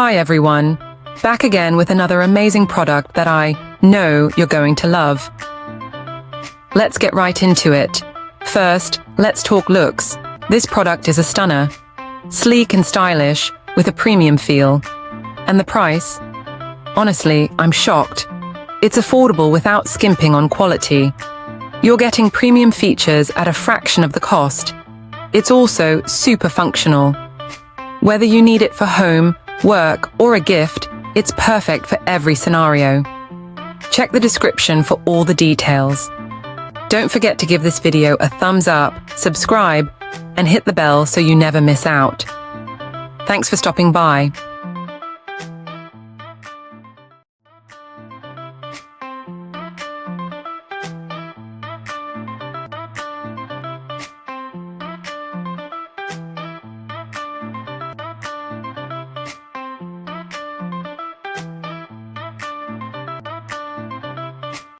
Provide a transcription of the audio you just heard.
Hi everyone, back again with another amazing product that I know you're going to love. Let's get right into it. First, let's talk looks. This product is a stunner. Sleek and stylish, with a premium feel. And the price? Honestly, I'm shocked. It's affordable without skimping on quality. You're getting premium features at a fraction of the cost. It's also super functional. Whether you need it for home, work, or a gift, it's perfect for every scenario. Check the description for all the details. Don't forget to give this video a thumbs up, subscribe, and hit the bell so you never miss out. Thanks for stopping by.